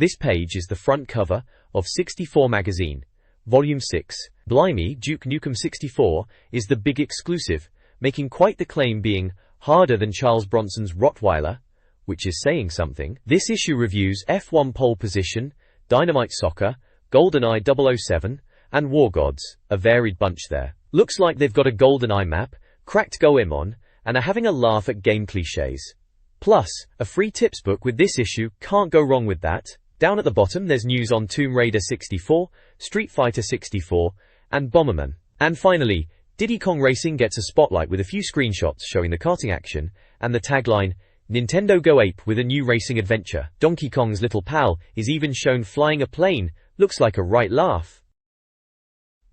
This page is the front cover of 64 magazine, Volume 6. Blimey, Duke Nukem 64 is the big exclusive, making quite the claim, being harder than Charles Bronson's Rottweiler, which is saying something. This issue reviews F1 Pole Position, Dynamite Soccer, GoldenEye 007, and War Gods, a varied bunch there. Looks like they've got a GoldenEye map, cracked Goemon, and are having a laugh at game cliches. Plus, a free tips book with this issue, can't go wrong with that. Down at the bottom there's news on Tomb Raider 64, Street Fighter 64, and Bomberman. And finally, Diddy Kong Racing gets a spotlight with a few screenshots showing the karting action, and the tagline, Nintendo Go Ape with a new racing adventure. Donkey Kong's little pal is even shown flying a plane, looks like a right laugh.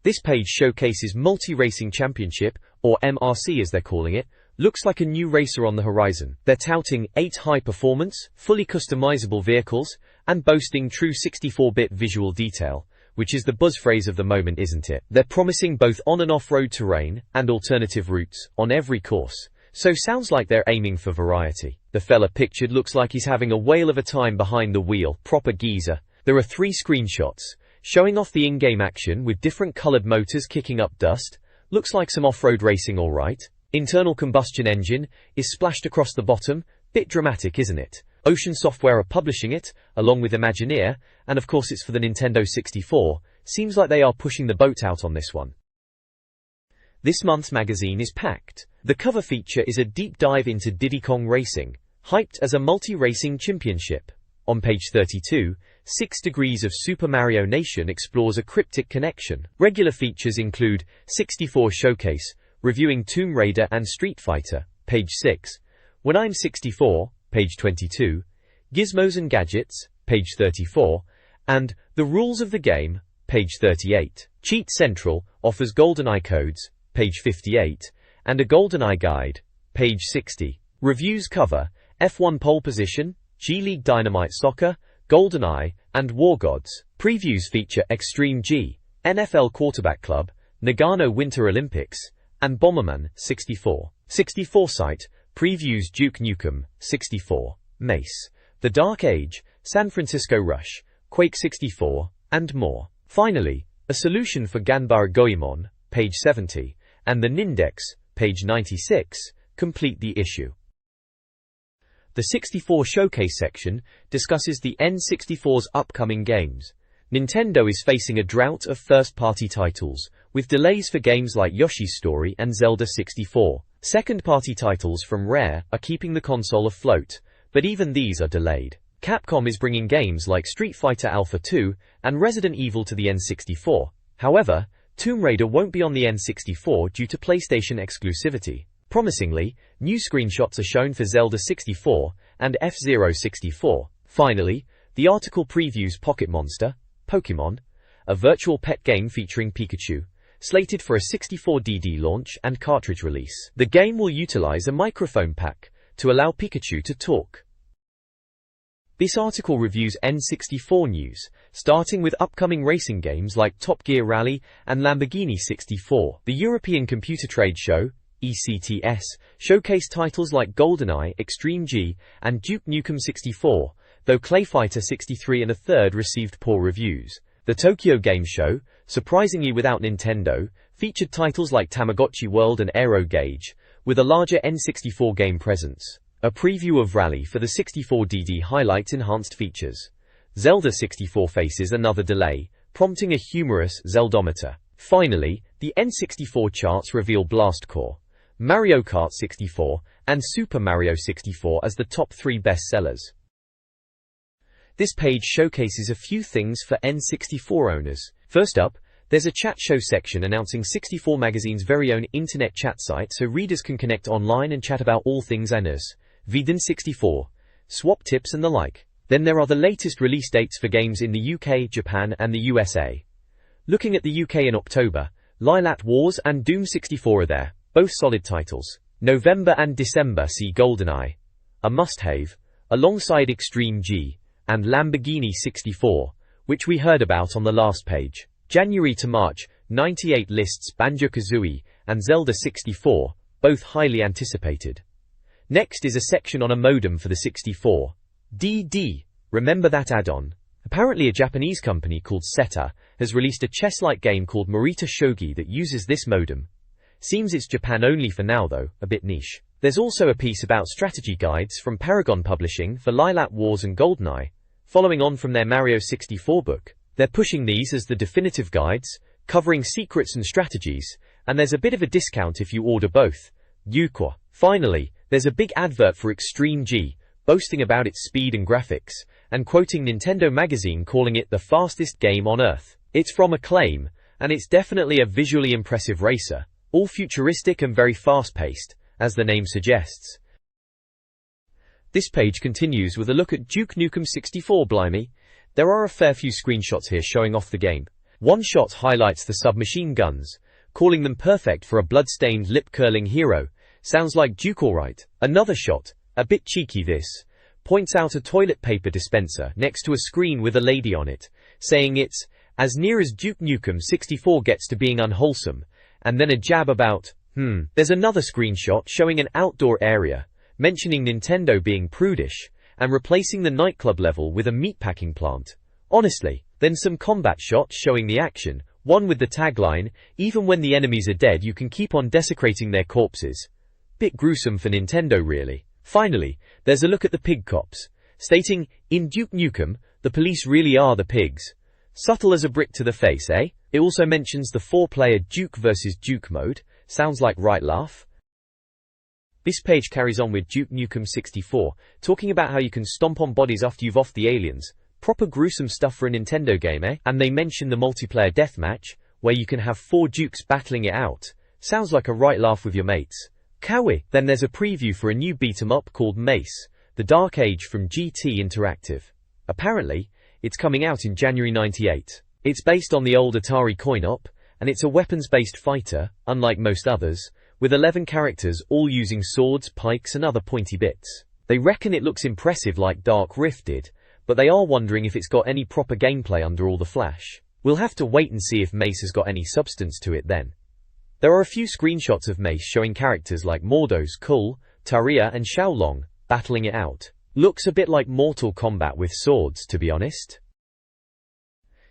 This page showcases Multi-Racing Championship, or MRC as they're calling it. Looks like a new racer on the horizon. They're touting 8 high-performance, fully customizable vehicles, and boasting true 64-bit visual detail, which is the buzz phrase of the moment, isn't it? They're promising both on- and off-road terrain, and alternative routes, on every course. So sounds like they're aiming for variety. The fella pictured looks like he's having a whale of a time behind the wheel, proper geezer. There are 3 screenshots, showing off the in-game action with different colored motors kicking up dust. Looks like some off-road racing, alright. Internal combustion engine is splashed across the bottom, bit dramatic, isn't it? Ocean Software are publishing it, along with Imagineer, and of course it's for the Nintendo 64, seems like they are pushing the boat out on this one. This month's magazine is packed. The cover feature is a deep dive into Diddy Kong Racing, hyped as a multi-racing championship. On page 32, 6 Degrees of Super Mario Nation explores a cryptic connection. Regular features include 64 Showcase, reviewing Tomb Raider and Street Fighter, page 6, When I'm 64, page 22, Gizmos and Gadgets, page 34, and The Rules of the Game, page 38. Cheat Central offers GoldenEye codes, page 58, and a GoldenEye guide, page 60. Reviews cover F1 Pole Position, G-League Dynamite Soccer, GoldenEye, and War Gods. Previews feature Extreme G, NFL Quarterback Club, Nagano Winter Olympics, and Bomberman 64. 64 site previews Duke Nukem 64, Mace, The Dark Age, San Francisco Rush, Quake 64, and more. Finally, a solution for Ganbare Goemon, page 70, and the Nindex, page 96, complete the issue. The 64 Showcase section discusses the N64's upcoming games. Nintendo is facing a drought of first-party titles, with delays for games like Yoshi's Story and Zelda 64. Second-party titles from Rare are keeping the console afloat, but even these are delayed. Capcom is bringing games like Street Fighter Alpha 2 and Resident Evil to the N64. However, Tomb Raider won't be on the N64 due to PlayStation exclusivity. Promisingly, new screenshots are shown for Zelda 64 and F-Zero 64. Finally, the article previews Pocket Monster, Pokemon, a virtual pet game featuring Pikachu, slated for a 64DD launch and cartridge release. The game will utilize a microphone pack to allow Pikachu to talk. This article reviews N64 news, starting with upcoming racing games like Top Gear Rally and Lamborghini 64. The European Computer Trade Show, ECTS, showcased titles like GoldenEye, Extreme G, and Duke Nukem 64, though Clay Fighter 63 and a third received poor reviews. The Tokyo Game Show, surprisingly without Nintendo, featured titles like Tamagotchi World and Aero Gauge, with a larger N64 game presence. A preview of Rally for the 64DD highlights enhanced features. Zelda 64 faces another delay, prompting a humorous Zeldometer. Finally, the N64 charts reveal Blast Corps, Mario Kart 64, and Super Mario 64 as the top 3 bestsellers. This page showcases a few things for N64 owners. First up, there's a chat show section announcing 64 Magazine's very own internet chat site so readers can connect online and chat about all things NS, Viden 64, swap tips and the like. Then there are the latest release dates for games in the UK, Japan and the USA. Looking at the UK in October, Lylat Wars and Doom 64 are there, both solid titles. November and December see GoldenEye, a must-have, alongside Extreme G, and Lamborghini 64, which we heard about on the last page. January to March, 98 lists Banjo-Kazooie and Zelda 64, both highly anticipated. Next is a section on a modem for the 64. DD, remember that add-on? Apparently a Japanese company called Seta has released a chess-like game called Morita Shogi that uses this modem. Seems it's Japan only for now though, a bit niche. There's also a piece about strategy guides from Paragon Publishing for Lilat Wars and GoldenEye, following on from their Mario 64 book. They're pushing these as the definitive guides, covering secrets and strategies, and there's a bit of a discount if you order both. Yukwa. Finally, there's a big advert for Extreme G, boasting about its speed and graphics, and quoting Nintendo magazine calling it the fastest game on Earth. It's from Acclaim, and it's definitely a visually impressive racer, all futuristic and very fast-paced, as the name suggests. This page continues with a look at Duke Nukem 64. Blimey, there are a fair few screenshots here showing off the game. One shot highlights the submachine guns, calling them perfect for a blood-stained lip-curling hero. Sounds like Duke alright. Another shot, a bit cheeky this, points out a toilet paper dispenser next to a screen with a lady on it, saying it's as near as Duke Nukem 64 gets to being unwholesome, and then a jab about, There's another screenshot showing an outdoor area, mentioning Nintendo being prudish, and replacing the nightclub level with a meatpacking plant. Honestly, then some combat shots showing the action, one with the tagline, even when the enemies are dead you can keep on desecrating their corpses. Bit gruesome for Nintendo really. Finally, there's a look at the pig cops, stating, in Duke Nukem, the police really are the pigs. Subtle as a brick to the face, eh? It also mentions the 4-player Duke vs Duke mode. Sounds like right laugh. This page carries on with Duke Nukem 64, talking about how you can stomp on bodies after you've offed the aliens. Proper gruesome stuff for a Nintendo game, eh? And they mention the multiplayer deathmatch, where you can have 4 Dukes battling it out. Sounds like a right laugh with your mates. Kawi. Then there's a preview for a new beat-em-up called Mace, The Dark Age from GT Interactive. Apparently, it's coming out in January 98. It's based on the old Atari coin-op, and it's a weapons-based fighter, unlike most others, with 11 characters all using swords, pikes and other pointy bits. They reckon it looks impressive like Dark Rift did, but they are wondering if it's got any proper gameplay under all the flash. We'll have to wait and see if Mace has got any substance to it then. There are a few screenshots of Mace showing characters like Mordos, Kul, Taria and Xiaolong, battling it out. Looks a bit like Mortal Kombat with swords, to be honest.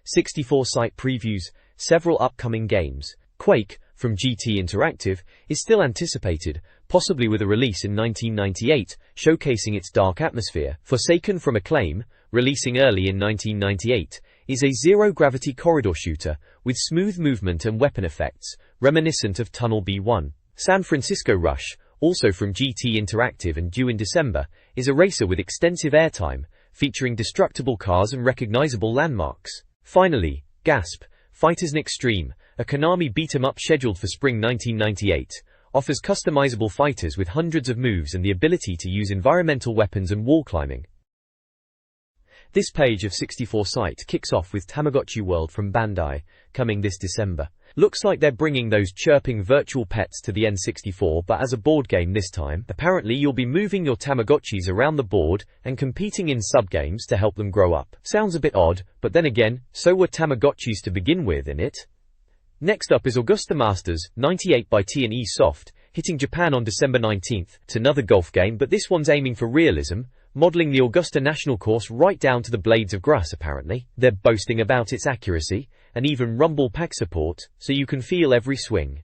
64 site previews several upcoming games. Quake, from GT Interactive, is still anticipated, possibly with a release in 1998, showcasing its dark atmosphere. Forsaken, from Acclaim, releasing early in 1998, is a zero-gravity corridor shooter with smooth movement and weapon effects, reminiscent of Tunnel B1. San Francisco Rush, also from GT Interactive and due in December, is a racer with extensive airtime, featuring destructible cars and recognizable landmarks. Finally, Gasp, Fighters in Extreme, a Konami beat-em-up scheduled for spring 1998, offers customizable fighters with hundreds of moves and the ability to use environmental weapons and wall climbing. This page of 64 site kicks off with Tamagotchi World from Bandai, coming this December. Looks like they're bringing those chirping virtual pets to the N64 but as a board game this time. Apparently you'll be moving your Tamagotchis around the board and competing in sub-games to help them grow up. Sounds a bit odd, but then again, so were Tamagotchis to begin with, innit? Next up is Augusta Masters, 98 by T&E Soft, hitting Japan on December 19th. It's another golf game, but this one's aiming for realism, modeling the Augusta National Course right down to the blades of grass apparently. They're boasting about its accuracy, and even Rumble Pack support, so you can feel every swing.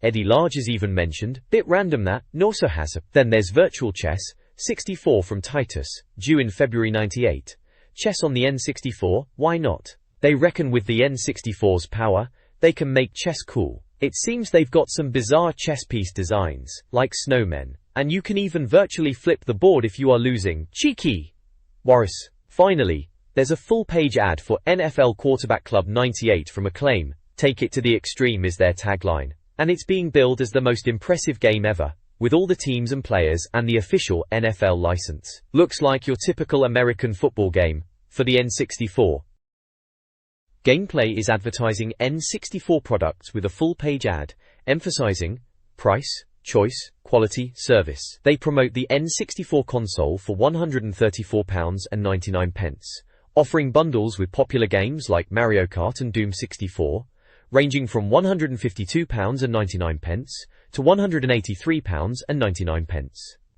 Eddie Large is even mentioned, bit random that, Norso has a. Then there's Virtual Chess, 64 from Titus, due in February 98. Chess on the N64, why not? They reckon with the N64's power, they can make chess cool. It seems they've got some bizarre chess piece designs, like snowmen, and you can even virtually flip the board if you are losing. Cheeky! Warris. Finally, there's a full-page ad for NFL Quarterback Club 98 from Acclaim. Take it to the extreme is their tagline. And it's being billed as the most impressive game ever, with all the teams and players and the official NFL license. Looks like your typical American football game, for the N64. Gameplay is advertising N64 products with a full-page ad, emphasizing price, choice, quality, service. They promote the N64 console for £134.99, offering bundles with popular games like Mario Kart and Doom 64, ranging from £152.99 to £183.99.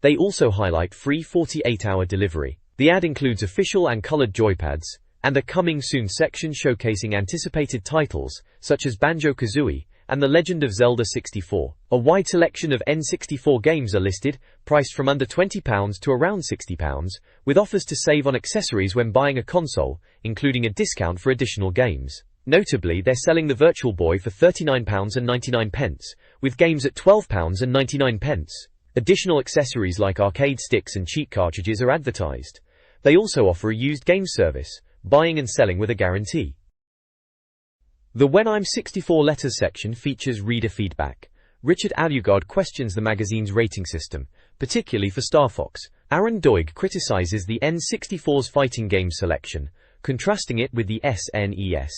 They also highlight free 48-hour delivery. The ad includes official and colored joypads, and a coming soon section showcasing anticipated titles, such as Banjo-Kazooie and The Legend of Zelda 64. A wide selection of N64 games are listed, priced from under £20 to around £60, with offers to save on accessories when buying a console, including a discount for additional games. Notably, they're selling the Virtual Boy for £39.99, with games at £12.99. Additional accessories like arcade sticks and cheat cartridges are advertised. They also offer a used game service, buying and selling with a guarantee. The When I'm 64 Letters section features reader feedback. Richard Alugard questions the magazine's rating system, particularly for Star Fox. Aaron Doig criticizes the N64's fighting game selection, contrasting it with the SNES.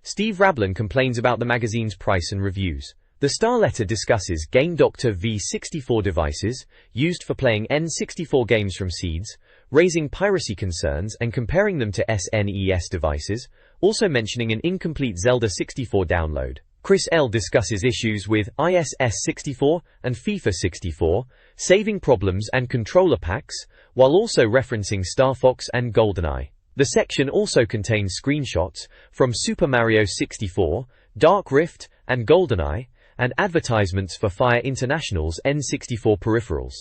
Steve Rablin complains about the magazine's price and reviews. The Star Letter discusses Game Doctor V64 devices, used for playing N64 games from seeds, raising piracy concerns and comparing them to SNES devices, also mentioning an incomplete Zelda 64 download. Chris L. discusses issues with ISS 64 and FIFA 64, saving problems and controller packs, while also referencing Star Fox and GoldenEye. The section also contains screenshots from Super Mario 64, Dark Rift, and GoldenEye, and advertisements for Fire International's N64 peripherals.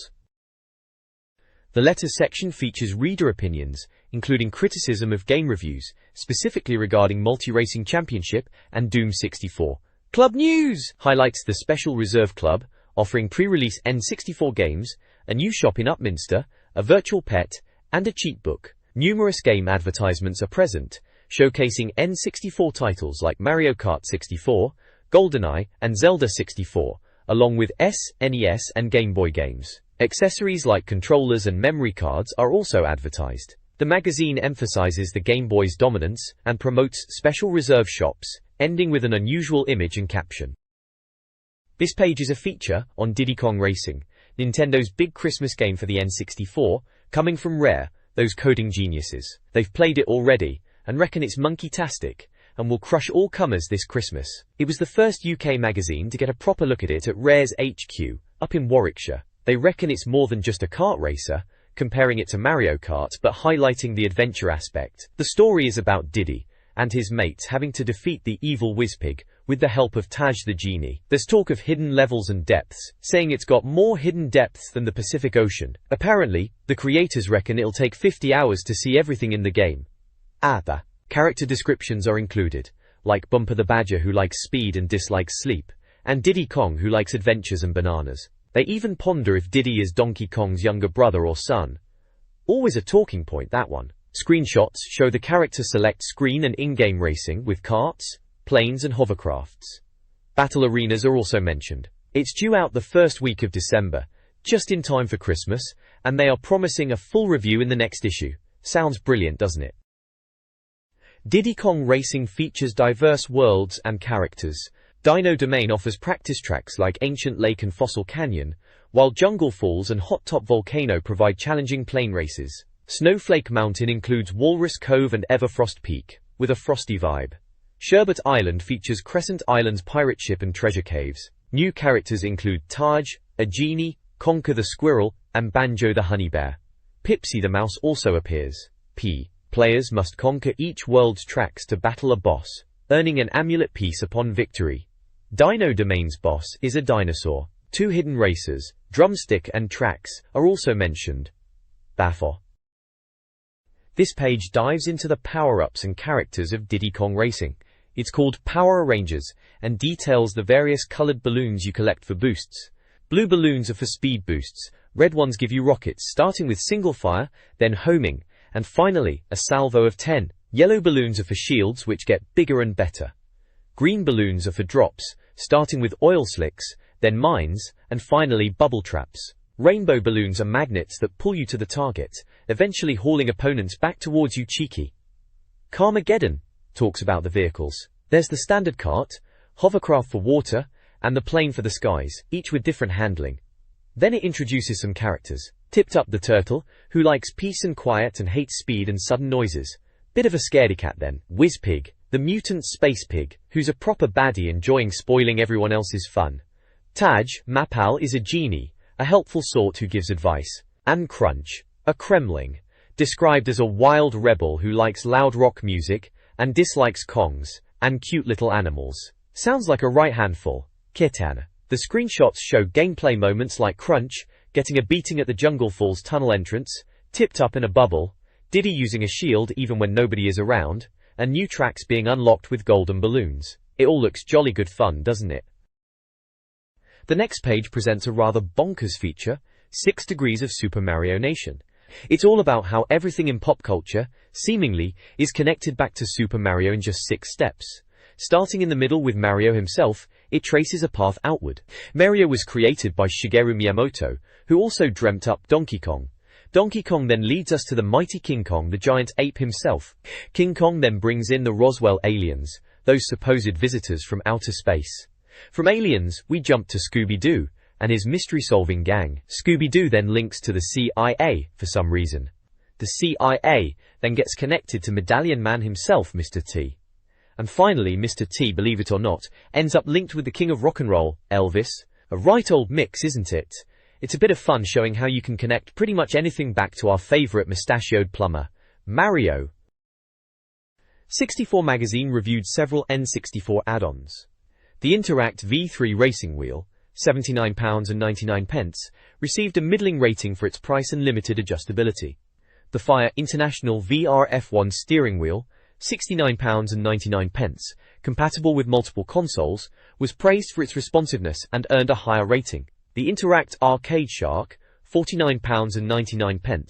The Letters section features reader opinions, including criticism of game reviews, specifically regarding Multi-Racing Championship and Doom 64. Club News highlights the Special Reserve Club, offering pre-release N64 games, a new shop in Upminster, a virtual pet, and a cheat book. Numerous game advertisements are present, showcasing N64 titles like Mario Kart 64, GoldenEye, and Zelda 64, along with SNES and Game Boy games. Accessories like controllers and memory cards are also advertised. The magazine emphasizes the Game Boy's dominance and promotes special reserve shops, ending with an unusual image and caption. This page is a feature on Diddy Kong Racing, Nintendo's big Christmas game for the N64, coming from Rare, those coding geniuses. They've played it already, and reckon it's monkey-tastic, and will crush all comers this Christmas. It was the first UK magazine to get a proper look at it at Rare's HQ, up in Warwickshire. They reckon it's more than just a kart racer, comparing it to Mario Kart but highlighting the adventure aspect. The story is about Diddy and his mates having to defeat the evil Whizpig with the help of Taj the Genie. There's talk of hidden levels and depths, saying it's got more hidden depths than the Pacific Ocean. Apparently, the creators reckon it'll take 50 hours to see everything in the game. The character descriptions are included, like Bumper the Badger who likes speed and dislikes sleep, and Diddy Kong who likes adventures and bananas. They even ponder if Diddy is Donkey Kong's younger brother or son. Always a talking point, that one. Screenshots show the character select screen and in-game racing with karts, planes and hovercrafts. Battle arenas are also mentioned. It's due out the first week of December, just in time for Christmas, and they are promising a full review in the next issue. Sounds brilliant, doesn't it? Diddy Kong Racing features diverse worlds and characters. Dino Domain offers practice tracks like Ancient Lake and Fossil Canyon, while Jungle Falls and Hot Top Volcano provide challenging plane races. Snowflake Mountain includes Walrus Cove and Everfrost Peak, with a frosty vibe. Sherbet Island features Crescent Island's pirate ship and treasure caves. New characters include Taj, a genie, Conker the squirrel, and Banjo the honey bear. Pipsy the mouse also appears. Players must conquer each world's tracks to battle a boss, earning an amulet piece upon victory. Dino Domain's boss is a dinosaur. 2 hidden racers, Drumstick and Tracks, are also mentioned. Baffo. This page dives into the power-ups and characters of Diddy Kong Racing. It's called Power Rangers and details the various colored balloons you collect for boosts. Blue balloons are for speed boosts, red ones give you rockets starting with single fire, then homing, and finally, a salvo of 10. Yellow balloons are for shields which get bigger and better. Green balloons are for drops, starting with oil slicks, then mines, and finally bubble traps. Rainbow balloons are magnets that pull you to the target, eventually hauling opponents back towards you cheeky. Carmageddon talks about the vehicles. There's the standard cart, hovercraft for water, and the plane for the skies, each with different handling. Then it introduces some characters. Tipped Up the Turtle, who likes peace and quiet and hates speed and sudden noises. Bit of a scaredy cat then. Whizpig, the mutant space pig, who's a proper baddie enjoying spoiling everyone else's fun. Taj Mapal is a genie, a helpful sort who gives advice. And Crunch, a kremling, described as a wild rebel who likes loud rock music and dislikes Kongs and cute little animals. Sounds like a right handful. Kitan. The screenshots show gameplay moments like Crunch getting a beating at the Jungle Falls tunnel entrance, tipped up in a bubble, Diddy using a shield even when nobody is around, and new tracks being unlocked with golden balloons. It all looks jolly good fun, doesn't it? The next page presents a rather bonkers feature, 6 Degrees of Super Mario Nation. It's all about how everything in pop culture, seemingly, is connected back to Super Mario in just 6 steps. Starting in the middle with Mario himself, it traces a path outward. Mario was created by Shigeru Miyamoto, who also dreamt up Donkey Kong. Donkey Kong then leads us to the mighty King Kong, the giant ape himself. King Kong then brings in the Roswell aliens, those supposed visitors from outer space. From aliens, we jump to Scooby-Doo and his mystery-solving gang. Scooby-Doo then links to the CIA for some reason. The CIA then gets connected to Medallion Man himself, Mr. T. And finally, Mr. T, believe it or not, ends up linked with the king of rock and roll, Elvis. A right old mix, isn't it? It's a bit of fun showing how you can connect pretty much anything back to our favorite mustachioed plumber, Mario. 64 magazine reviewed several N64 add-ons. The Interact V3 racing wheel, £79.99, received a middling rating for its price and limited adjustability. The Fire International VR F1 steering wheel, £69.99, compatible with multiple consoles, was praised for its responsiveness and earned a higher rating. The Interact Arcade Shark, £49.99,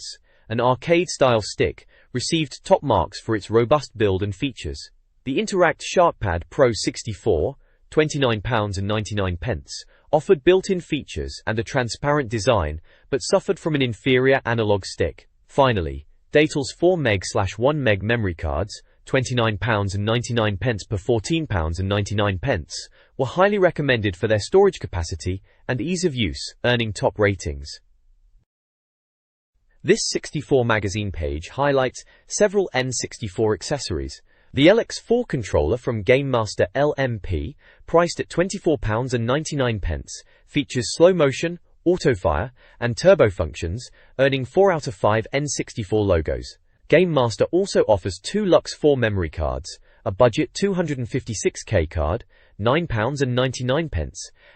an arcade-style stick, received top marks for its robust build and features. The Interact SharkPad Pro 64, £29.99, offered built-in features and a transparent design, but suffered from an inferior analog stick. Finally, Datel's 4MB/1 MB memory cards, £29.99 per £14.99, were highly recommended for their storage capacity and ease of use, earning top ratings. This 64 magazine page highlights several N64 accessories. The LX4 controller from Game Master LMP, priced at £24.99, features slow motion, auto-fire, and turbo functions, earning 4 out of 5 N64 logos. Game Master also offers 2 Lux 4 memory cards, a budget 256K card, £9.99,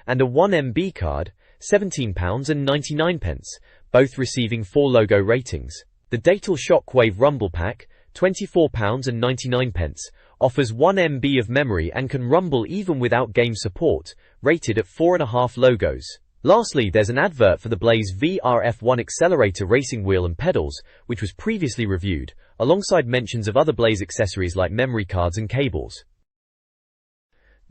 and a 1MB card, £17.99, both receiving 4 logo ratings. The Datel Shockwave Rumble Pack, £24.99, offers 1MB of memory and can rumble even without game support, rated at 4.5 logos. Lastly, there's an advert for the Blaze VR F1 accelerator racing wheel and pedals, which was previously reviewed, alongside mentions of other Blaze accessories like memory cards and cables.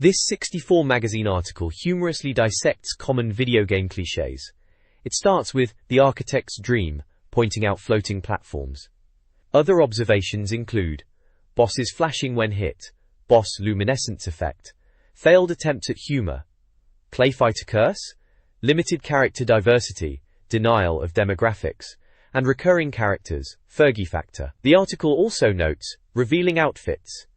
This 64 magazine article humorously dissects common video game clichés. It starts with the architect's dream, pointing out floating platforms. Other observations include bosses flashing when hit, boss luminescence effect, failed attempts at humor, clay fighter curse, limited character diversity, denial of demographics, and recurring characters, Fergie factor. The article also notes revealing outfits,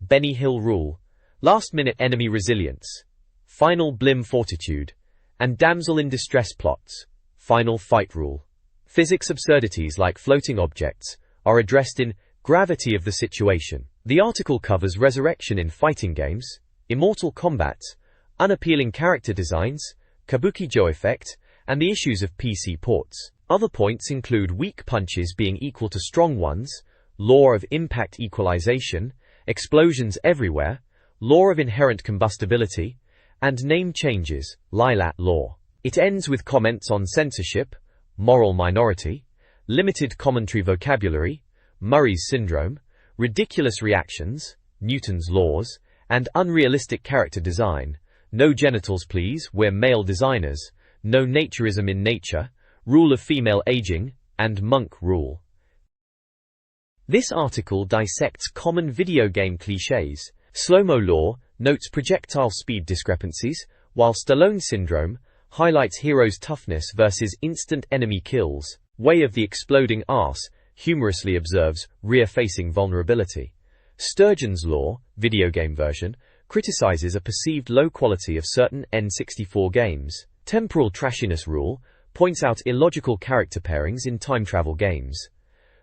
Benny Hill rule, last-minute enemy resilience, final blim fortitude, and damsel in distress plots, final fight rule. Physics absurdities like floating objects are addressed in Gravity of the Situation. The article covers resurrection in fighting games, immortal combat, unappealing character designs, Kabuki Joe effect, and the issues of PC ports. Other points include weak punches being equal to strong ones, law of impact equalization, explosions everywhere, law of inherent combustibility, and name changes, Lilat law. It ends with comments on censorship, moral minority, limited commentary vocabulary, Murray's syndrome, ridiculous reactions, Newton's laws, and unrealistic character design. No genitals please, we're male designers, no naturism in nature, rule of female aging, and monk rule. This article dissects common video game clichés. Slow-mo law notes projectile speed discrepancies, while Stallone syndrome highlights hero's toughness versus instant enemy kills. Way of the exploding arse humorously observes rear-facing vulnerability. Sturgeon's law, video game version, criticizes a perceived low quality of certain N64 games. Temporal trashiness rule points out illogical character pairings in time travel games.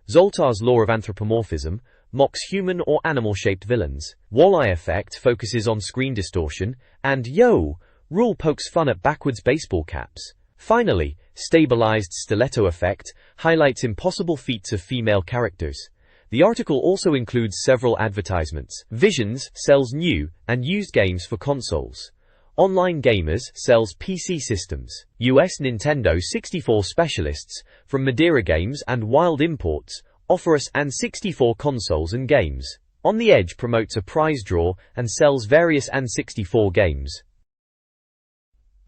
Zoltar's law of anthropomorphism mocks human or animal-shaped villains. Walleye effect focuses on screen distortion, and Yo! Rule pokes fun at backwards baseball caps. Finally, stabilized stiletto effect highlights impossible feats of female characters. The article also includes several advertisements. Visions sells new and used games for consoles. Online Gamers sells PC systems. US Nintendo 64 specialists from Madeira Games and Wild Imports offer us N64 consoles and games. On the Edge promotes a prize draw and sells various N64 games.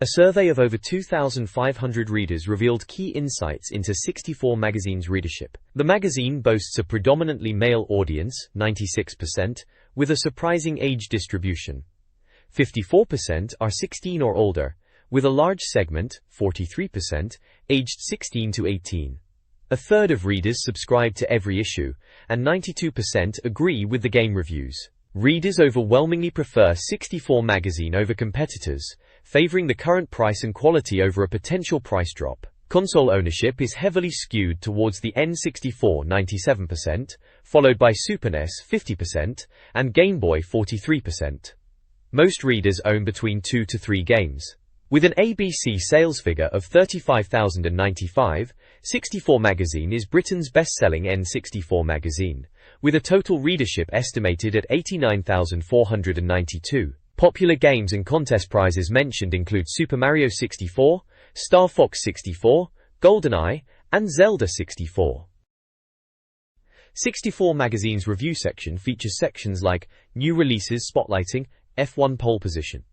A survey of over 2,500 readers revealed key insights into 64 Magazine's readership. The magazine boasts a predominantly male audience, 96%, with a surprising age distribution. 54% are 16 or older, with a large segment, 43%, aged 16 to 18. A third of readers subscribe to every issue, and 92% agree with the game reviews. Readers overwhelmingly prefer 64 Magazine over competitors, favoring the current price and quality over a potential price drop. Console ownership is heavily skewed towards the N64 97%, followed by Super NES 50%, and Game Boy 43%. Most readers own between 2 to 3 games. With an ABC sales figure of 35,095, 64 Magazine is Britain's best-selling N64 magazine, with a total readership estimated at 89,492. Popular games and contest prizes mentioned include Super Mario 64, Star Fox 64, GoldenEye, and Zelda 64. 64 Magazine's review section features sections like New Releases Spotlighting, F1 Pole Position.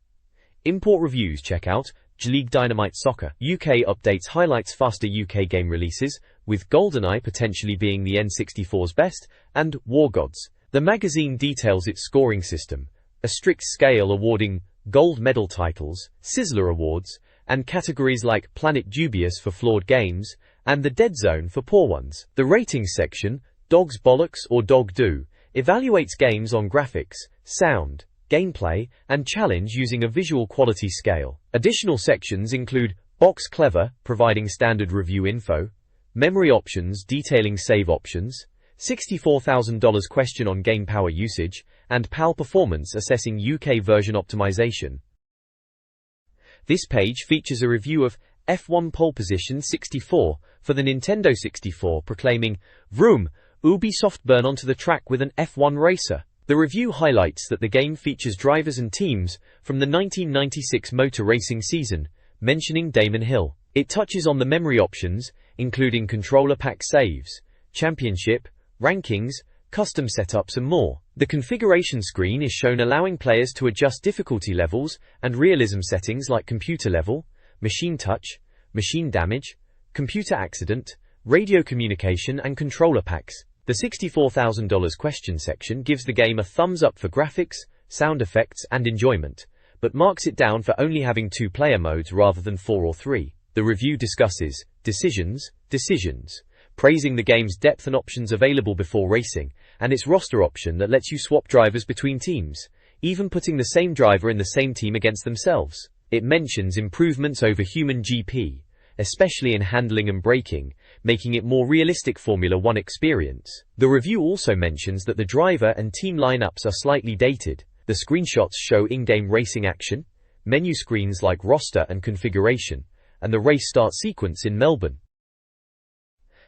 Import reviews check out League Dynamite Soccer. UK updates highlights faster UK game releases, with GoldenEye potentially being the N64's best, and War Gods. The magazine details its scoring system, a strict scale awarding gold medal titles, Sizzler awards, and categories like Planet Dubious for flawed games, and the Dead Zone for poor ones. The ratings section, Dogs Bollocks or Dog Do, evaluates games on graphics, sound, gameplay, and challenge using a visual quality scale. Additional sections include Box Clever, providing standard review info, Memory Options detailing save options, $64,000 question on game power usage, and PAL Performance assessing UK version optimization. This page features a review of F1 Pole Position 64 for the Nintendo 64, proclaiming, "Vroom, Ubisoft burn onto the track with an F1 racer." The review highlights that the game features drivers and teams from the 1996 motor racing season, mentioning Damon Hill. It touches on the memory options, including controller pack saves, championship, rankings, custom setups and more. The configuration screen is shown, allowing players to adjust difficulty levels and realism settings like computer level, machine touch, machine damage, computer accident, radio communication and controller packs. The $64,000 question section gives the game a thumbs up for graphics, sound effects and enjoyment, but marks it down for only having 2 player modes rather than 4 or 3. The review discusses decisions, praising the game's depth and options available before racing, and its roster option that lets you swap drivers between teams, even putting the same driver in the same team against themselves. It mentions improvements over human GP, especially in handling and braking, making it more realistic Formula One experience. The review also mentions that the driver and team lineups are slightly dated. The screenshots show in-game racing action, menu screens like roster and configuration, and the race start sequence in Melbourne.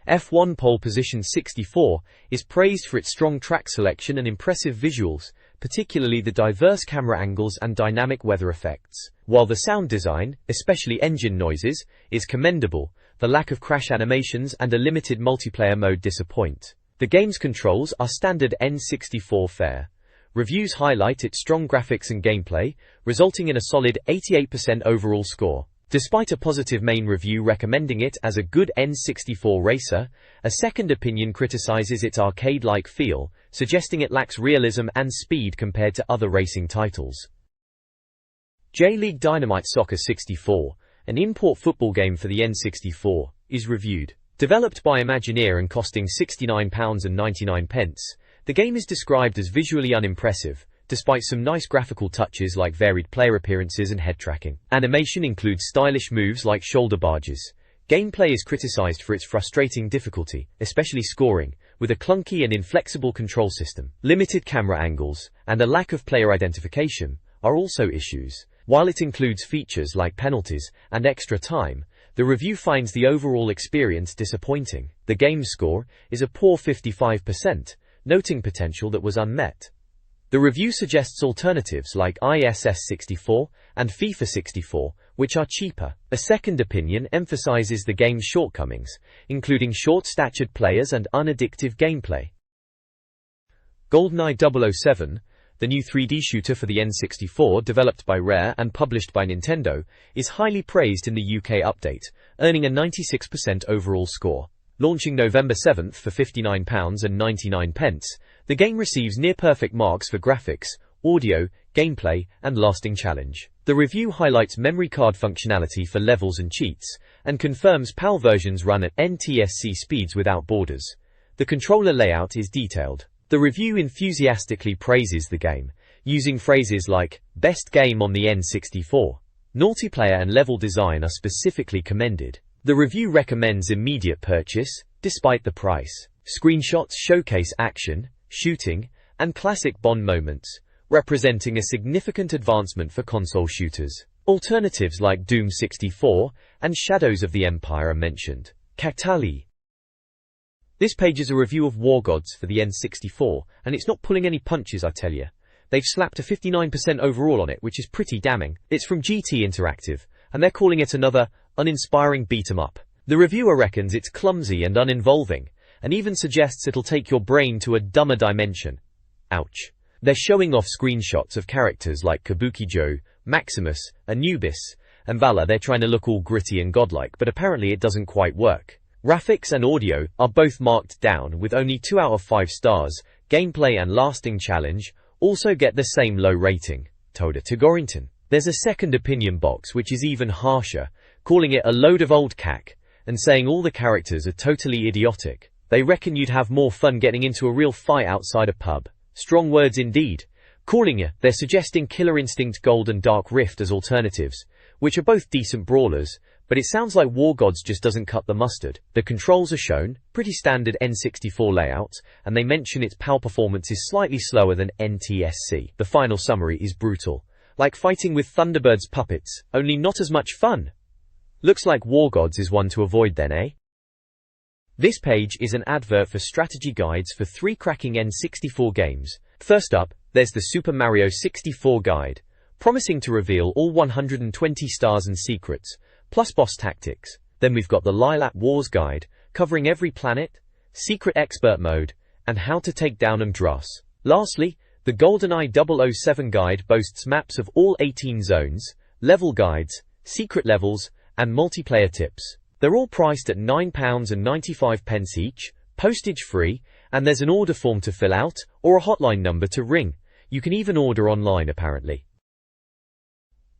F1 Pole Position 64 is praised for its strong track selection and impressive visuals, particularly the diverse camera angles and dynamic weather effects. While the sound design, especially engine noises, is commendable, the lack of crash animations and a limited multiplayer mode disappoint. The game's controls are standard N64 fare. Reviews highlight its strong graphics and gameplay, resulting in a solid 88% overall score. Despite a positive main review recommending it as a good N64 racer, a second opinion criticizes its arcade-like feel, suggesting it lacks realism and speed compared to other racing titles. League Dynamite Soccer 64, an import football game for the N64, is reviewed. Developed by Imagineer and costing £69.99, the game is described as visually unimpressive, despite some nice graphical touches like varied player appearances and head tracking. Animation includes stylish moves like shoulder barges. Gameplay is criticized for its frustrating difficulty, especially scoring, with a clunky and inflexible control system. Limited camera angles and a lack of player identification are also issues. While it includes features like penalties and extra time, the review finds the overall experience disappointing. The game score is a poor 55%, noting potential that was unmet. The review suggests alternatives like ISS 64 and FIFA 64, which are cheaper. A second opinion emphasizes the game's shortcomings, including short-statured players and unaddictive gameplay. GoldenEye 007, the new 3D shooter for the N64 developed by Rare and published by Nintendo, is highly praised in the UK update, earning a 96% overall score. Launching November 7th for £59.99, the game receives near-perfect marks for graphics, audio, gameplay, and lasting challenge. The review highlights memory card functionality for levels and cheats, and confirms PAL versions run at NTSC speeds without borders. The controller layout is detailed. The review enthusiastically praises the game, using phrases like, "best game on the N64." Multiplayer and level design are specifically commended. The review recommends immediate purchase, despite the price. Screenshots showcase action, shooting, and classic Bond moments, representing a significant advancement for console shooters. Alternatives like Doom 64 and Shadows of the Empire are mentioned. Cactali. This page is a review of War Gods for the N64, and it's not pulling any punches, I tell you. They've slapped a 59% overall on it, which is pretty damning. It's from GT Interactive, and they're calling it another uninspiring beat-em-up. The reviewer reckons it's clumsy and uninvolving, and even suggests it'll take your brain to a dumber dimension. Ouch. They're showing off screenshots of characters like Kabuki Joe, Maximus, Anubis, and Valor. They're trying to look all gritty and godlike, but apparently it doesn't quite work. Graphics and audio are both marked down with only 2 out of 5 stars. Gameplay and lasting challenge also get the same low rating. Toda Tigorington. There's a second opinion box which is even harsher, calling it a load of old cack, and saying all the characters are totally idiotic. They reckon you'd have more fun getting into a real fight outside a pub. Strong words indeed. They're suggesting Killer Instinct Gold and Dark Rift as alternatives, which are both decent brawlers, but it sounds like War Gods just doesn't cut the mustard. The controls are shown, pretty standard N64 layout, and they mention its PAL performance is slightly slower than NTSC. The final summary is brutal. Like fighting with Thunderbird's puppets, only not as much fun. Looks like War Gods is one to avoid then, eh? This page is an advert for strategy guides for 3 cracking N64 games. First up, there's the Super Mario 64 guide, promising to reveal all 120 stars and secrets, plus boss tactics. Then we've got the Lilac Wars guide, covering every planet, secret expert mode, and how to take down Amdras. Lastly, the GoldenEye 007 guide boasts maps of all 18 zones, level guides, secret levels, and multiplayer tips. They're all priced at £9.95 each, postage free, and there's an order form to fill out, or a hotline number to ring. You can even order online apparently.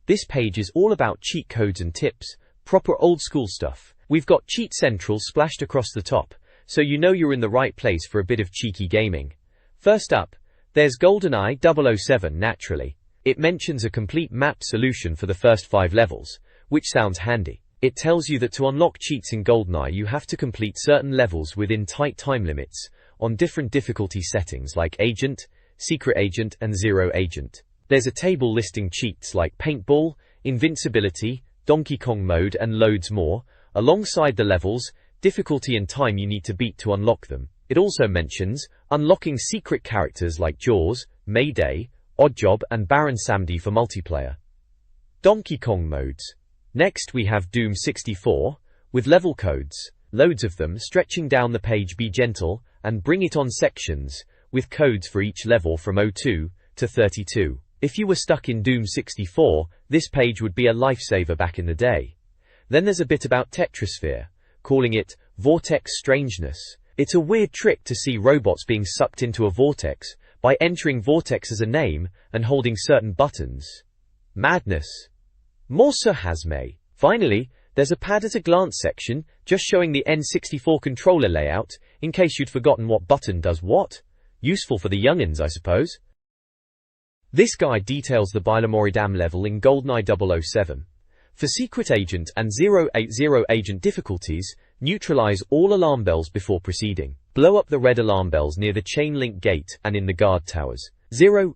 This page is all about cheat codes and tips, proper old school stuff. We've got Cheat Central splashed across the top, so you know you're in the right place for a bit of cheeky gaming. First up, there's GoldenEye 007 naturally. It mentions a complete map solution for the first 5 levels, which sounds handy. It tells you that to unlock cheats in GoldenEye you have to complete certain levels within tight time limits, on different difficulty settings like Agent, Secret Agent and Zero Agent. There's a table listing cheats like Paintball, Invincibility, Donkey Kong mode and loads more, alongside the levels, difficulty and time you need to beat to unlock them. It also mentions unlocking secret characters like Jaws, Mayday, Oddjob and Baron Samedi for multiplayer. Donkey Kong modes. Next we have Doom 64, with level codes, loads of them stretching down the page. Be gentle and bring it on sections, with codes for each level from 02 to 32. If you were stuck in Doom 64, this page would be a lifesaver back in the day. Then there's a bit about Tetrasphere, calling it Vortex Strangeness. It's a weird trick to see robots being sucked into a vortex by entering Vortex as a name and holding certain buttons. Madness. More Sir Hazme. Finally, there's a pad at a glance section, just showing the N64 controller layout, in case you'd forgotten what button does what. Useful for the youngins, I suppose. This guide details the Bilamoridam level in GoldenEye 007. For Secret Agent and 080 Agent difficulties, neutralize all alarm bells before proceeding. Blow up the red alarm bells near the chain link gate and in the guard towers. 0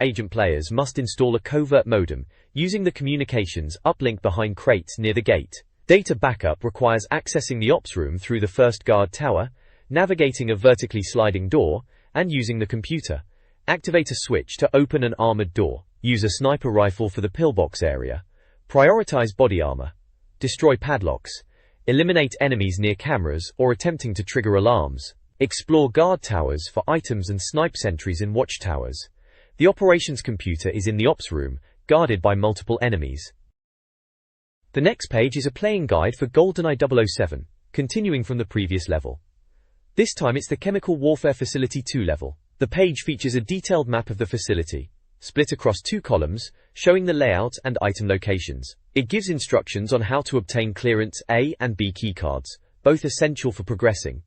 agent players must install a covert modem using the communications uplink behind crates near the gate. Data backup requires accessing the ops room through the first guard tower, navigating a vertically sliding door, and using the computer. Activate a switch to open an armored door. Use a sniper rifle for the pillbox area. Prioritize body armor. Destroy padlocks. Eliminate enemies near cameras or attempting to trigger alarms. Explore guard towers for items and snipe sentries in watchtowers. The operations computer is in the ops room, guarded by multiple enemies. The next page is a playing guide for GoldenEye 007, continuing from the previous level. This time it's the Chemical Warfare Facility 2 level. The page features a detailed map of the facility, split across 2 columns, showing the layout and item locations. It gives instructions on how to obtain clearance A and B keycards, both essential for progressing.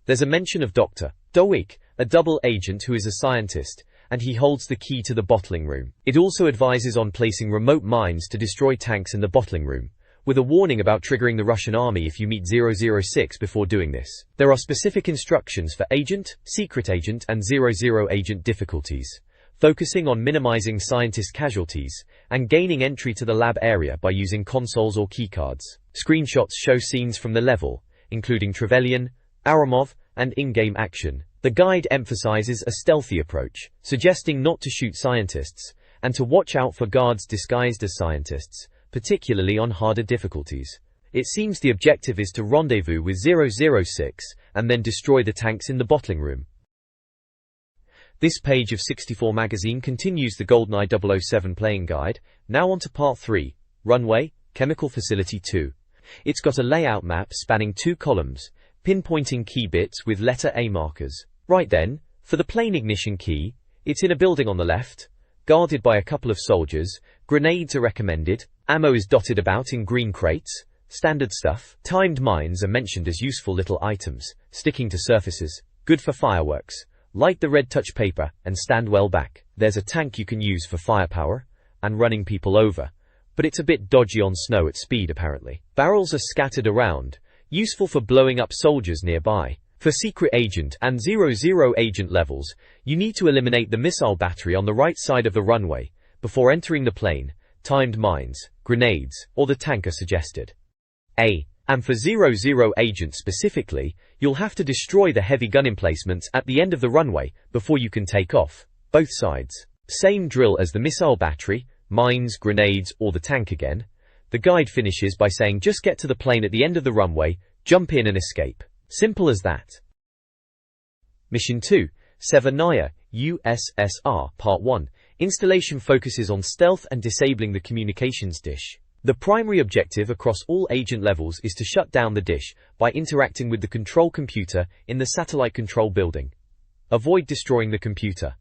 There's a mention of Dr. Dowick, a double agent who is a scientist, and he holds the key to the bottling room. It also advises on placing remote mines to destroy tanks in the bottling room, with a warning about triggering the Russian army if you meet 006 before doing this. There are specific instructions for agent, secret agent, and 00 agent difficulties, focusing on minimizing scientist casualties and gaining entry to the lab area by using consoles or keycards. Screenshots show scenes from the level, including Trevelyan, Aramov, and in-game action. The guide emphasizes a stealthy approach, suggesting not to shoot scientists, and to watch out for guards disguised as scientists, particularly on harder difficulties. It seems the objective is to rendezvous with 006 and then destroy the tanks in the bottling room. This page of 64 magazine continues the GoldenEye 007 playing guide, now on to part 3, Runway, Chemical Facility 2. It's got a layout map spanning 2 columns, pinpointing key bits with letter A markers. Right then, for the plane ignition key, it's in a building on the left, guarded by a couple of soldiers. Grenades are recommended, ammo is dotted about in green crates, standard stuff. Timed mines are mentioned as useful little items, sticking to surfaces, good for fireworks. Light the red touch paper and stand well back. There's a tank you can use for firepower and running people over, but it's a bit dodgy on snow at speed apparently. Barrels are scattered around, useful for blowing up soldiers nearby. For secret agent and 00 agent levels, you need to eliminate the missile battery on the right side of the runway before entering the plane. Timed mines, grenades, or the tank are suggested. And for 00 agent specifically, you'll have to destroy the heavy gun emplacements at the end of the runway before you can take off. Both sides. Same drill as the missile battery, mines, grenades, or the tank again. The guide finishes by saying just get to the plane at the end of the runway, jump in and escape. Simple as that. Mission 2, Severnaya, USSR, Part 1. Installation focuses on stealth and disabling the communications dish. The primary objective across all agent levels is to shut down the dish by interacting with the control computer in the satellite control building. Avoid destroying the computer.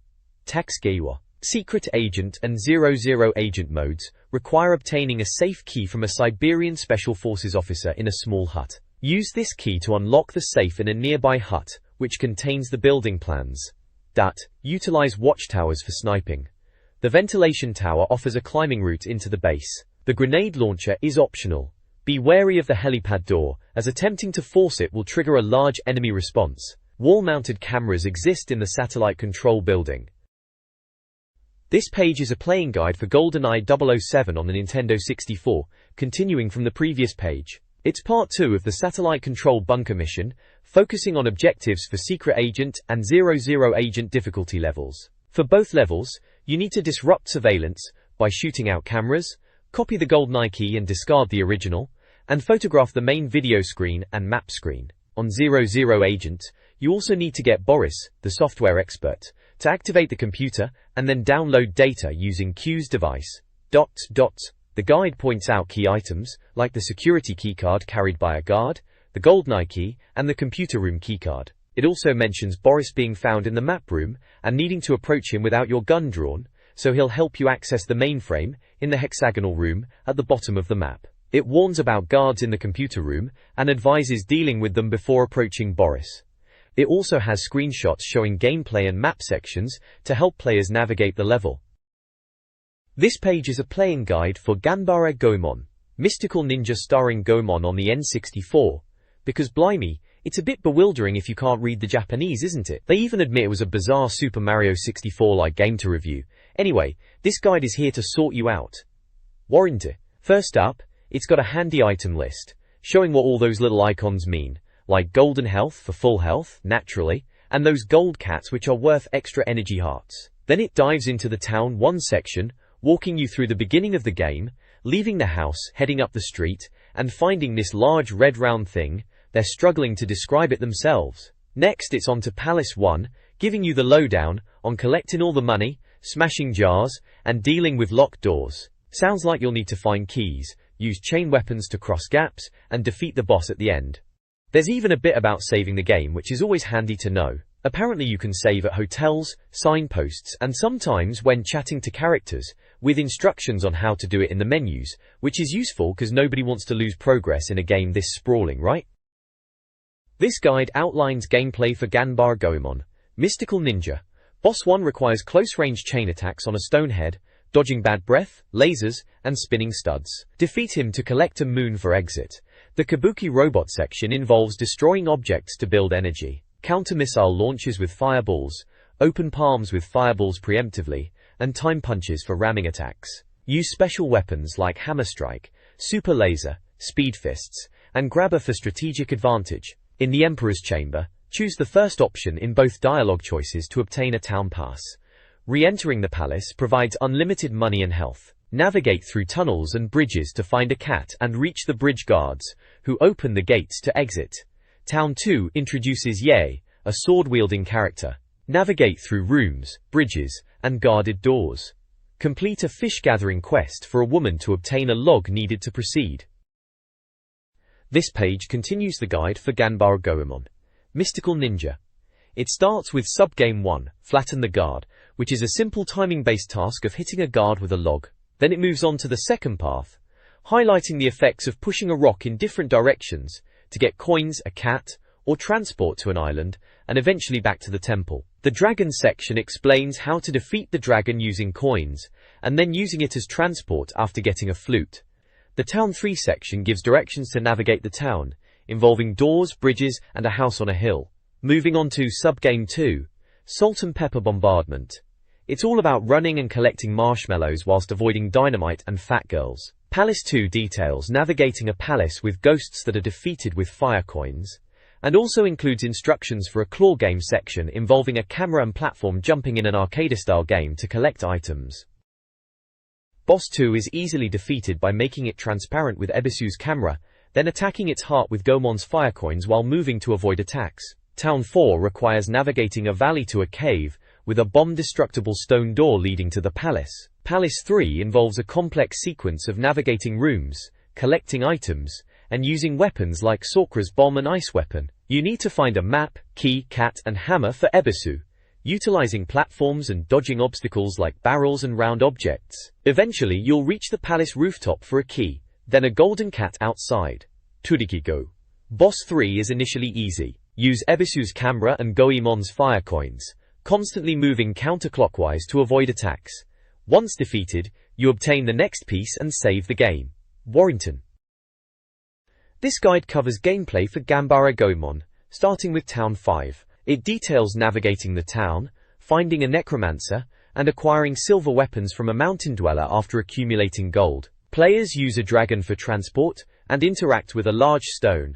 Taxgewa. Secret agent and 00 agent modes require obtaining a safe key from a Siberian Special Forces officer in a small hut. Use this key to unlock the safe in a nearby hut, which contains the building plans. Utilize watchtowers for sniping. The ventilation tower offers a climbing route into the base. The grenade launcher is optional. Be wary of the helipad door, as attempting to force it will trigger a large enemy response. Wall-mounted cameras exist in the satellite control building. This page is a playing guide for GoldenEye 007 on the Nintendo 64, continuing from the previous page. It's part 2 of the satellite control bunker mission, focusing on objectives for secret agent and 00 agent difficulty levels. For both levels, you need to disrupt surveillance by shooting out cameras, copy the GoldenEye key and discard the original, and photograph the main video screen and map screen. On 00 agent, you also need to get Boris, the software expert, to activate the computer and then download data using Q's device. The guide points out key items, like the security keycard carried by a guard, the GoldenEye key, and the computer room keycard. It also mentions Boris being found in the map room and needing to approach him without your gun drawn, so he'll help you access the mainframe in the hexagonal room at the bottom of the map. It warns about guards in the computer room and advises dealing with them before approaching Boris. It also has screenshots showing gameplay and map sections to help players navigate the level. This page is a playing guide for Ganbare Goemon, mystical ninja starring Goemon on the N64, because blimey, It's a bit bewildering if you can't read the Japanese, isn't it? They even admit it was a bizarre Super Mario 64-like game to review. Anyway, this guide is here to sort you out. Warranty. First up, it's got a handy item list, showing what all those little icons mean, like golden health for full health, naturally, and those gold cats which are worth extra energy hearts. Then it dives into the Town 1 section, walking you through the beginning of the game, leaving the house, heading up the street, and finding this large red round thing. They're struggling to describe it themselves. Next it's on to Palace 1, giving you the lowdown on collecting all the money, smashing jars, and dealing with locked doors. Sounds like you'll need to find keys, use chain weapons to cross gaps, and defeat the boss at the end. There's even a bit about saving the game, which is always handy to know. Apparently you can save at hotels, signposts, and sometimes when chatting to characters, with instructions on how to do it in the menus, which is useful because nobody wants to lose progress in a game this sprawling, right? This guide outlines gameplay for Ganbare Goemon, Mystical Ninja. Boss 1 requires close-range chain attacks on a stone head, dodging bad breath, lasers, and spinning studs. Defeat him to collect a moon for exit. The Kabuki robot section involves destroying objects to build energy, counter-missile launches with fireballs, open palms with fireballs preemptively, and time punches for ramming attacks. Use special weapons like hammer strike, super laser, speed fists, and grabber for strategic advantage. In the Emperor's Chamber, choose the first option in both dialogue choices to obtain a town pass. Re-entering the palace provides unlimited money and health. Navigate through tunnels and bridges to find a cat and reach the bridge guards, who open the gates to exit. Town 2 introduces Yae, a sword-wielding character. Navigate through rooms, bridges, and guarded doors. Complete a fish-gathering quest for a woman to obtain a log needed to proceed. This page continues the guide for Ganbare Goemon, Mystical Ninja. It starts with Subgame 1, Flatten the Guard, which is a simple timing-based task of hitting a guard with a log. Then it moves on to the second path, highlighting the effects of pushing a rock in different directions to get coins, a cat, or transport to an island, and eventually back to the temple. The Dragon section explains how to defeat the dragon using coins, and then using it as transport after getting a flute. The Town 3 section gives directions to navigate the town, involving doors, bridges, and a house on a hill. Moving on to Subgame 2, Salt and Pepper Bombardment. It's all about running and collecting marshmallows whilst avoiding dynamite and fat girls. Palace 2 details navigating a palace with ghosts that are defeated with fire coins, and also includes instructions for a claw game section involving a camera and platform jumping in an arcade-style game to collect items. Boss 2 is easily defeated by making it transparent with Ebisu's camera, then attacking its heart with Goemon's fire coins while moving to avoid attacks. Town 4 requires navigating a valley to a cave, with a bomb-destructible stone door leading to the palace. Palace 3 involves a complex sequence of navigating rooms, collecting items, and using weapons like Sakura's bomb and ice weapon. You need to find a map, key, cat, and hammer for Ebisu, utilizing platforms and dodging obstacles like barrels and round objects. Eventually, you'll reach the palace rooftop for a key, then a golden cat outside. Turikigo. Boss 3 is initially easy. Use Ebisu's camera and Goemon's fire coins, constantly moving counterclockwise to avoid attacks. Once defeated, you obtain the next piece and save the game. Warrington. This guide covers gameplay for Ganbare Goemon, starting with Town 5. It details navigating the town, finding a necromancer, and acquiring silver weapons from a mountain dweller after accumulating gold. Players use a dragon for transport, and interact with a large stone.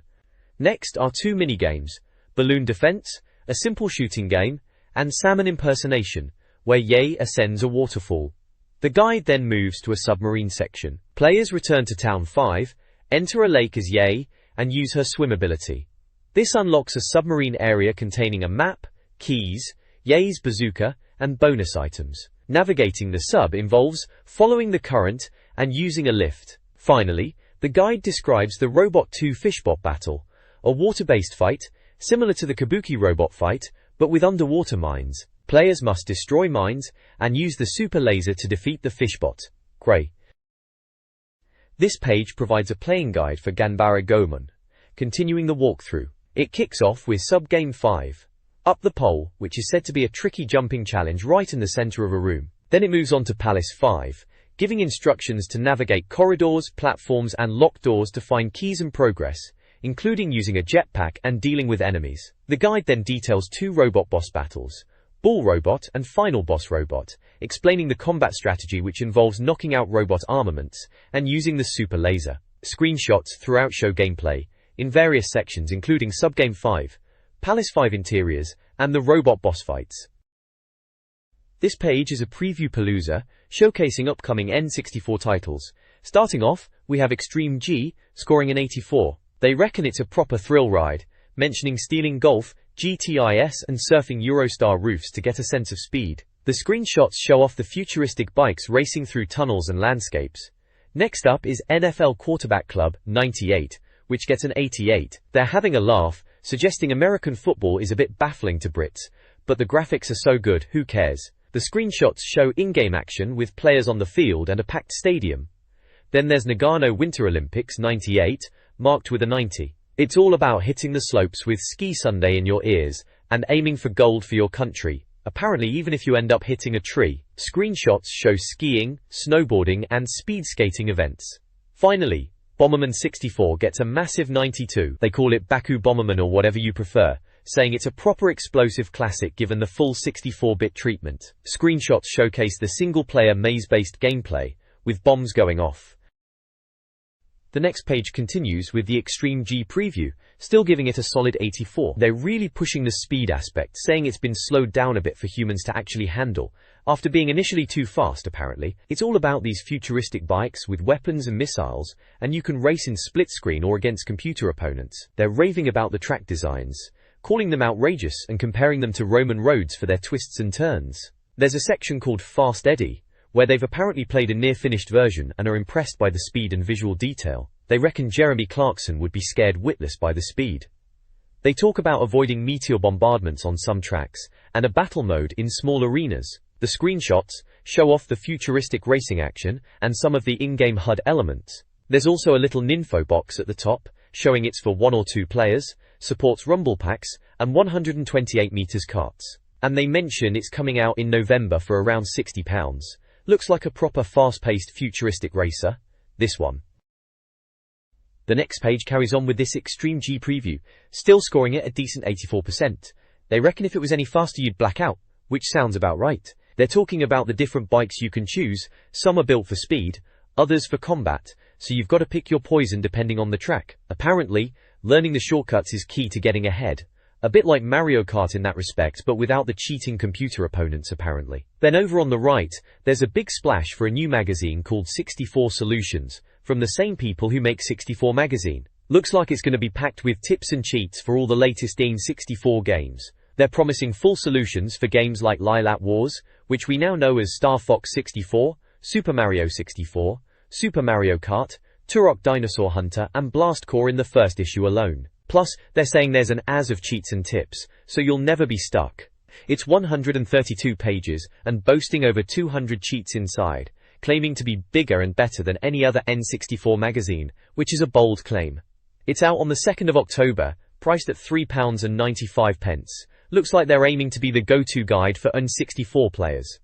Next are 2 minigames, Balloon Defense, a simple shooting game, and Salmon Impersonation, where Yae ascends a waterfall. The guide then moves to a submarine section. Players return to Town 5, enter a lake as Yae, and use her swim ability. This unlocks a submarine area containing a map, keys, Yae's bazooka, and bonus items. Navigating the sub involves following the current and using a lift. Finally, the guide describes the Robot 2 Fishbot battle, a water-based fight, similar to the Kabuki robot fight, but with underwater mines. Players must destroy mines and use the super laser to defeat the Fishbot. Gray. This page provides a playing guide for Ganbare Goemon. Continuing the walkthrough, it kicks off with Subgame 5. Up the pole, which is said to be a tricky jumping challenge right in the center of a room. Then it moves on to Palace 5, giving instructions to navigate corridors, platforms, and locked doors to find keys and progress, including using a jetpack and dealing with enemies. The guide then details 2 robot boss battles, Ball Robot and Final Boss Robot, explaining the combat strategy which involves knocking out robot armaments and using the super laser. Screenshots throughout show gameplay, in various sections including Subgame 5, Palace 5 interiors, and the robot boss fights. This page is a preview palooza, showcasing upcoming N64 titles. Starting off, we have Extreme G, scoring an 84. They reckon it's a proper thrill ride, mentioning stealing golf, GTIS and surfing Eurostar roofs to get a sense of speed. The screenshots show off the futuristic bikes racing through tunnels and landscapes. Next up is NFL Quarterback Club, 98, which gets an 88. They're having a laugh, suggesting American football is a bit baffling to Brits, but the graphics are so good, who cares? The screenshots show in-game action with players on the field and a packed stadium. Then there's Nagano Winter Olympics 98, marked with a 90. It's all about hitting the slopes with Ski Sunday in your ears and aiming for gold for your country, apparently even if you end up hitting a tree. Screenshots show skiing, snowboarding and speed skating events. Finally, Bomberman 64 gets a massive 92. They call it Baku Bomberman or whatever you prefer, saying it's a proper explosive classic given the full 64-bit treatment. Screenshots showcase the single-player maze-based gameplay, with bombs going off. The next page continues with the Extreme G preview, still giving it a solid 84. They're really pushing the speed aspect, saying it's been slowed down a bit for humans to actually handle, after being initially too fast apparently. It's all about these futuristic bikes with weapons and missiles, and you can race in split screen or against computer opponents. They're raving about the track designs, calling them outrageous and comparing them to Roman roads for their twists and turns. There's a section called Fast Eddie, where they've apparently played a near-finished version and are impressed by the speed and visual detail. They reckon Jeremy Clarkson would be scared witless by the speed. They talk about avoiding meteor bombardments on some tracks, and a battle mode in small arenas. The screenshots show off the futuristic racing action and some of the in-game HUD elements. There's also a little ninfo box at the top, showing it's for 1 or 2 players, supports rumble packs, and 128 meters carts. And they mention it's coming out in November for around £60. Looks like a proper fast-paced futuristic racer, this one. The next page carries on with this Extreme G preview, still scoring it a decent 84%. They reckon if it was any faster you'd black out, which sounds about right. They're talking about the different bikes you can choose, some are built for speed, others for combat, so you've got to pick your poison depending on the track. Apparently, learning the shortcuts is key to getting ahead. A bit like Mario Kart in that respect, but without the cheating computer opponents apparently. Then over on the right, there's a big splash for a new magazine called 64 Solutions, from the same people who make 64 magazine. Looks like it's going to be packed with tips and cheats for all the latest N64 games. They're promising full solutions for games like Lilat Wars, which we now know as Star Fox 64, Super Mario 64, Super Mario Kart, Turok Dinosaur Hunter and Blast Corps in the first issue alone. Plus, they're saying there's an as of cheats and tips, so you'll never be stuck. It's 132 pages and boasting over 200 cheats inside, claiming to be bigger and better than any other N64 magazine, which is a bold claim. It's out on the 2nd of October, priced at £3.95. Looks like they're aiming to be the go-to guide for N64 players.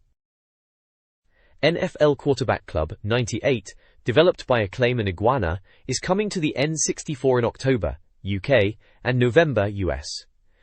NFL Quarterback Club, 98, developed by Acclaim and Iguana, is coming to the N64 in October, UK, and November, US.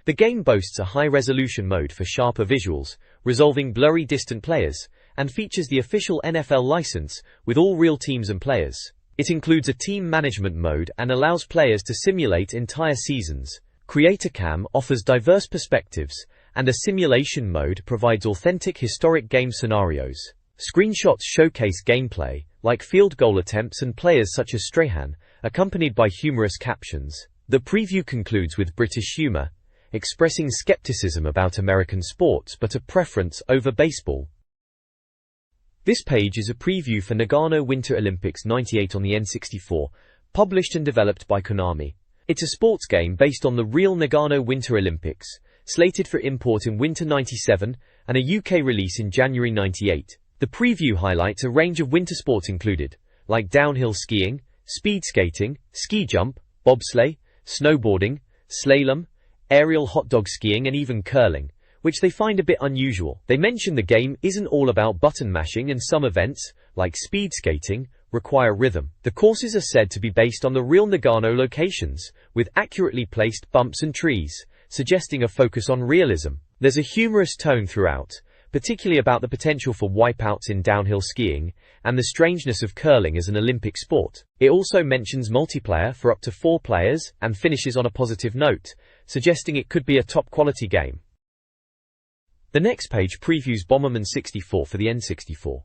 The game boasts a high-resolution mode for sharper visuals, resolving blurry distant players, and features the official NFL license with all real teams and players. It includes a team management mode and allows players to simulate entire seasons. Creator Cam offers diverse perspectives, and a simulation mode provides authentic historic game scenarios. Screenshots showcase gameplay, like field goal attempts and players such as Strahan, accompanied by humorous captions. The preview concludes with British humour, expressing skepticism about American sports but a preference over baseball. This page is a preview for Nagano Winter Olympics 98 on the N64, published and developed by Konami. It's a sports game based on the real Nagano Winter Olympics, slated for import in winter 97 and a UK release in January 98. The preview highlights a range of winter sports included, like downhill skiing, speed skating, ski jump, bobsleigh, snowboarding, slalom, aerial hot dog skiing and even curling, which they find a bit unusual. They mention the game isn't all about button mashing and some events, like speed skating, require rhythm. The courses are said to be based on the real Nagano locations, with accurately placed bumps and trees, suggesting a focus on realism. There's a humorous tone throughout, particularly about the potential for wipeouts in downhill skiing, and the strangeness of curling as an Olympic sport. It also mentions multiplayer for up to 4 players, and finishes on a positive note, suggesting it could be a top-quality game. The next page previews Bomberman 64 for the N64.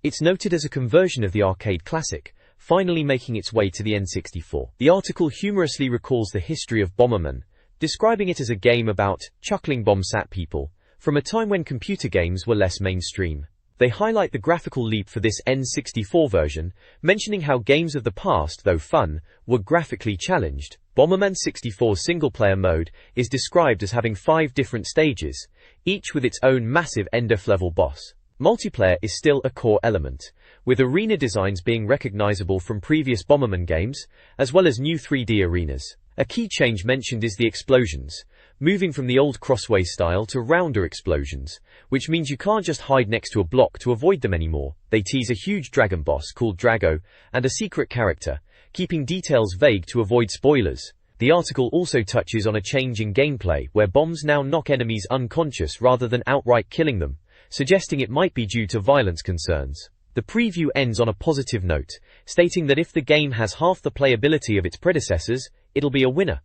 It's noted as a conversion of the arcade classic, finally making its way to the N64. The article humorously recalls the history of Bomberman, describing it as a game about chuckling bombsat people, from a time when computer games were less mainstream. They highlight the graphical leap for this N64 version, mentioning how games of the past, though fun, were graphically challenged. Bomberman 64's single-player mode is described as having 5 different stages, each with its own massive end-of-level boss. Multiplayer is still a core element, with arena designs being recognizable from previous Bomberman games, as well as new 3D arenas. A key change mentioned is the explosions, moving from the old crossway style to rounder explosions, which means you can't just hide next to a block to avoid them anymore. They tease a huge dragon boss called Drago, and a secret character, keeping details vague to avoid spoilers. The article also touches on a change in gameplay, where bombs now knock enemies unconscious rather than outright killing them, suggesting it might be due to violence concerns. The preview ends on a positive note, stating that if the game has half the playability of its predecessors, it'll be a winner.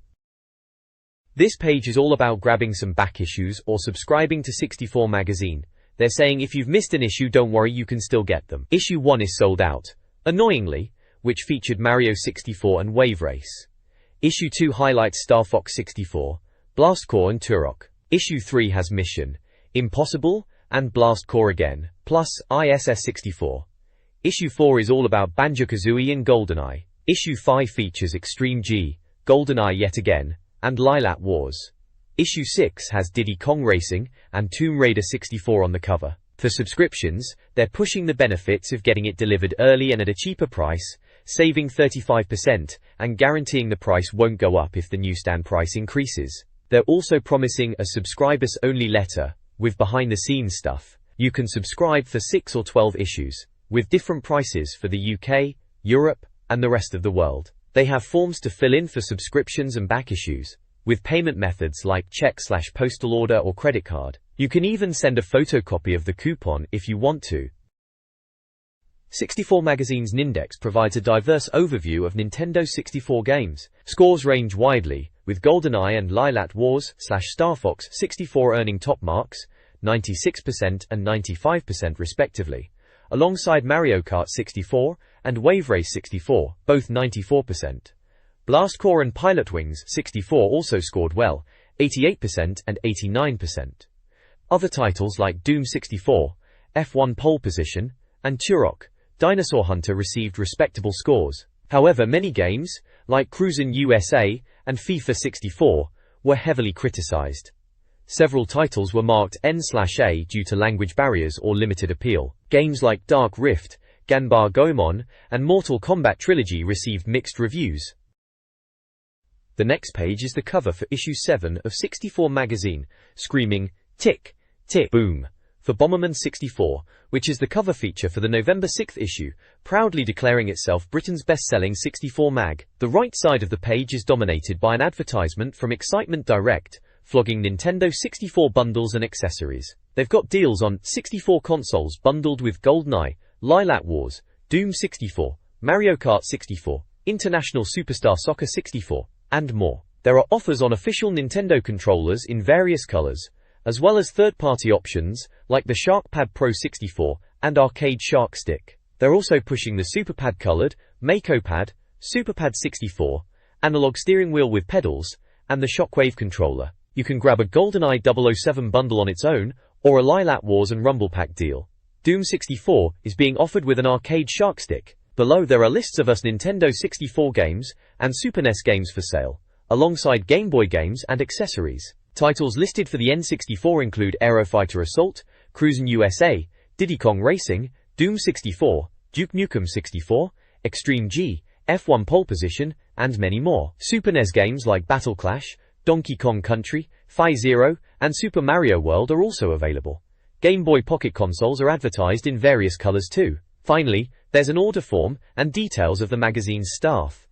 This page is all about grabbing some back issues or subscribing to 64 magazine. They're saying if you've missed an issue, don't worry, you can still get them. Issue 1 is sold out, annoyingly, which featured Mario 64 and Wave Race. Issue 2 highlights Star Fox 64, Blast Corps and Turok. Issue 3 has Mission Impossible and Blast Corps again, plus ISS 64. Issue 4 is all about Banjo-Kazooie and GoldenEye. Issue 5 features Extreme G, GoldenEye yet again, and Lilat Wars. Issue 6 has Diddy Kong Racing and Tomb Raider 64 on the cover. For subscriptions, they're pushing the benefits of getting it delivered early and at a cheaper price, saving 35%, and guaranteeing the price won't go up if the newsstand price increases. They're also promising a subscribers-only letter, with behind-the-scenes stuff. You can subscribe for 6 or 12 issues, with different prices for the UK, Europe, and the rest of the world. They have forms to fill in for subscriptions and back issues, with payment methods like check/postal order or credit card. You can even send a photocopy of the coupon if you want to. 64 Magazine's Nindex provides a diverse overview of Nintendo 64 games. Scores range widely, with GoldenEye and Lilat Wars/Star Fox 64 earning top marks, 96% and 95% respectively, alongside Mario Kart 64 and Wave Race 64, both 94%. Blast Corps and Pilotwings 64 also scored well, 88% and 89%. Other titles like Doom 64, F1 Pole Position, and Turok, Dinosaur Hunter received respectable scores. However, many games, like Cruisin' USA and FIFA 64, were heavily criticized. Several titles were marked N/A due to language barriers or limited appeal. Games like Dark Rift, Ganbare Goemon, and Mortal Kombat Trilogy received mixed reviews. The next page is the cover for issue 7 of 64 magazine, screaming, "Tick, tick, boom," for Bomberman 64, which is the cover feature for the November 6th issue, proudly declaring itself Britain's best-selling 64 mag. The right side of the page is dominated by an advertisement from Excitement Direct, flogging Nintendo 64 bundles and accessories. They've got deals on 64 consoles bundled with GoldenEye, Lilat Wars, Doom 64, Mario Kart 64, International Superstar Soccer 64, and more. There are offers on official Nintendo controllers in various colors, as well as third-party options like the SharkPad Pro 64 and Arcade Shark Stick. They're also pushing the SuperPad colored, MakoPad, SuperPad 64, analog steering wheel with pedals, and the Shockwave controller. You can grab a GoldenEye 007 bundle on its own, or a Lilat Wars and Rumble Pack deal. Doom 64 is being offered with an Arcade Shark Stick. Below there are lists of us Nintendo 64 games and Super NES games for sale, alongside Game Boy games and accessories. Titles listed for the N64 include Aerofighter Assault, Cruisin' USA, Diddy Kong Racing, Doom 64, Duke Nukem 64, Extreme G, F1 Pole Position, and many more. Super NES games like Battle Clash, Donkey Kong Country, Fi-Zero, and Super Mario World are also available. Game Boy Pocket consoles are advertised in various colors too. Finally, there's an order form and details of the magazine's staff.